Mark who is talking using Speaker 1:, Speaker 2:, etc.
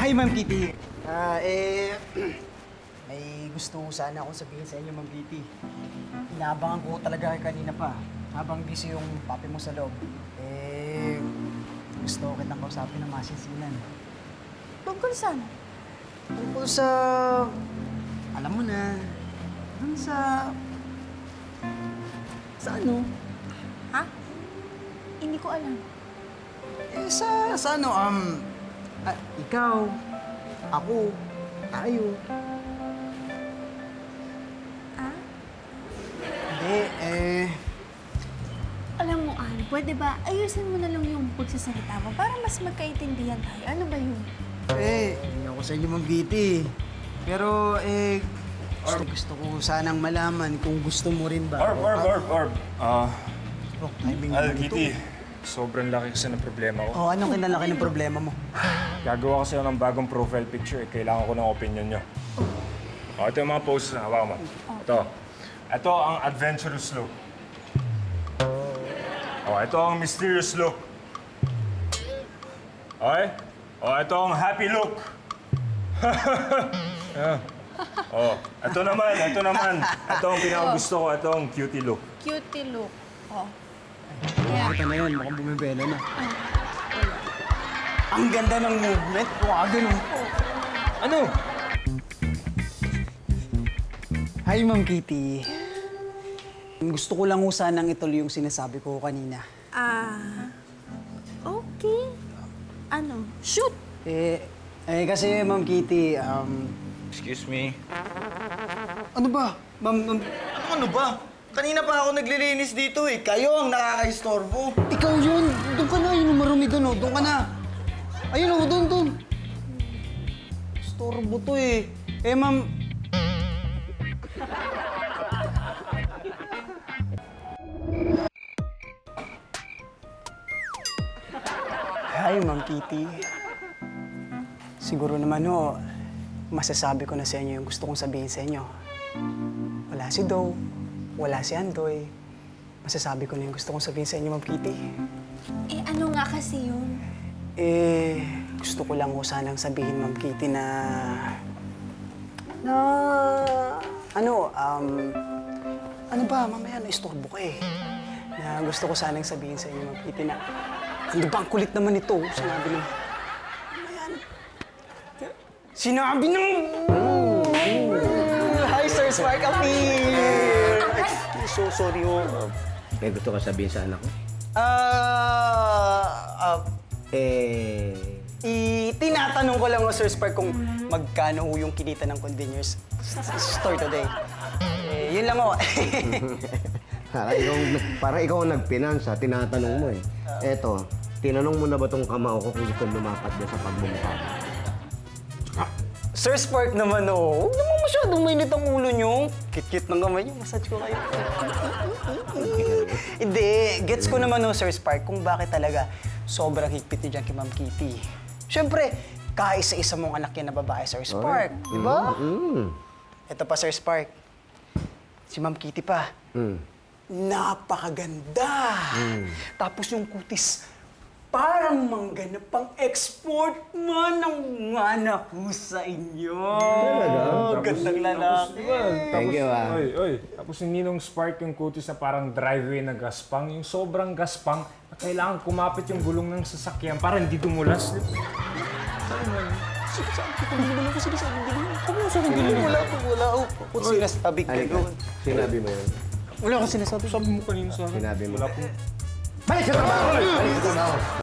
Speaker 1: Hi, Ma'am Kitty. May gusto sana akong sabihin sa inyo, Ma'am Kitty. Inaabangan ko talaga kayo kanina pa. Habang busy yung papi mo sa loob. Gusto ko kitang kausapin ng masinsinan.
Speaker 2: Tungkol saan?
Speaker 1: Tungkol sa... Alam mo na. Dun sa... Sa ano?
Speaker 2: Ha? Hindi ko alam.
Speaker 1: Sa ano, ikaw, ako, tayo.
Speaker 2: Ah?
Speaker 1: Hindi,
Speaker 2: Alam mo, Ann, pwede ba ayusin mo na lang yung pagsasalita mo para mas magkaintindihan tayo? Ano ba yun?
Speaker 1: Hindi ako sa inyo mag-giti. Pero, gusto ko sanang malaman kung gusto mo rin ba.
Speaker 3: Orb.
Speaker 1: Timing mo
Speaker 3: Kitty, sobrang laki kasi ng problema ko.
Speaker 1: Anong kinalaki ng problema mo?
Speaker 3: Gagawa kasi ako ng bagong profile picture. Kailangan ko ng opinion nyo. Ito yung mga poses na hawakan mo. Ito ang adventurous look. Ito ang mysterious look. Okay? Ito ang happy look. Ito naman. Ito ang pinakagusto ko. Ito ang cutie look.
Speaker 2: Cutie look. Oh.
Speaker 1: Ito na yun, mukhang bumibela na. Ang ganda ng movement. Ganun.
Speaker 3: Ano?
Speaker 1: Hi, Ma'am Kitty. Gusto ko lang sanang ituloy yung sinasabi ko kanina.
Speaker 2: Okay. Ano? Shoot!
Speaker 1: Kasi, Ma'am Kitty,
Speaker 4: Excuse me.
Speaker 1: ano ba? Ma'am,
Speaker 4: Ano ba? Kanina pa ako naglilinis dito eh. Kayo ang nakakaistorbo.
Speaker 1: ikaw yun. Doon ka na. Yun, marumi doon, Doon ka na. Ayun, doon. Storbo to eh. Ma'am... Hi, Ma'am Kitty. Siguro naman masasabi ko na sa inyo yung gusto kong sabihin sa inyo. Wala si Doe, wala si Andoy. Masasabi ko na yung gusto kong sabihin sa inyo, Ma'am Kitty.
Speaker 2: Ano nga kasi yun?
Speaker 1: Gusto ko lang sanang sabihin, Ma'am Kitty, ano ba, mamaya na-istorbo ka eh. Na gusto ko sanang sabihin sa inyo, Ma'am Kitty, na ano ba, ang kulit naman ito. Sinabi ng... Hi, Sir Spark Appeal! So sorry
Speaker 5: May gusto ka sabihin sa anak ko?
Speaker 1: Tinatanong ko lang Sir Spark kung magkano yung kinita ng convenience store today. Yun lang
Speaker 5: Para ikaw ang nagpinansa, tinatanong mo eh. Eto, tinanong mo na ba tong kamao ko kung gusto lumapat niya sa pagmumukha?
Speaker 1: Sir Spark naman huwag naman masyadong mainit ang ulo nyo. Kit-kit ng kamay nyo, massage ko kayo. Hindi, gets ko naman Sir Spark, kung bakit talaga sobrang higpit niyo dyan kay Ma'am Kitty. Siyempre, kaisa-isa mong anak yan na babae, Sir Spark. Di ba? Ito pa, Sir Spark. Si Ma'am Kitty pa. Napakaganda. Tapos yung kutis, parang mangganap pang export man ang anak ko sa inyo.
Speaker 5: Talaga?
Speaker 1: Gandang lalaki.
Speaker 5: Thank you,
Speaker 3: Oy. Tapos yung ninong spark yung kutis na parang driveway na gaspang. Yung sobrang gaspang na kailangan kumapit yung gulong ng sasakyan para hindi dumulas.
Speaker 1: Wala akong sinasabi ka doon.
Speaker 5: Sinabi mo yun?
Speaker 1: Wala akong sinasabi.
Speaker 3: Sabi mo kanina sa akin.
Speaker 5: Sinabi mo.
Speaker 3: Wala po.
Speaker 5: Balik sa trabaho! Balik sa trabaho!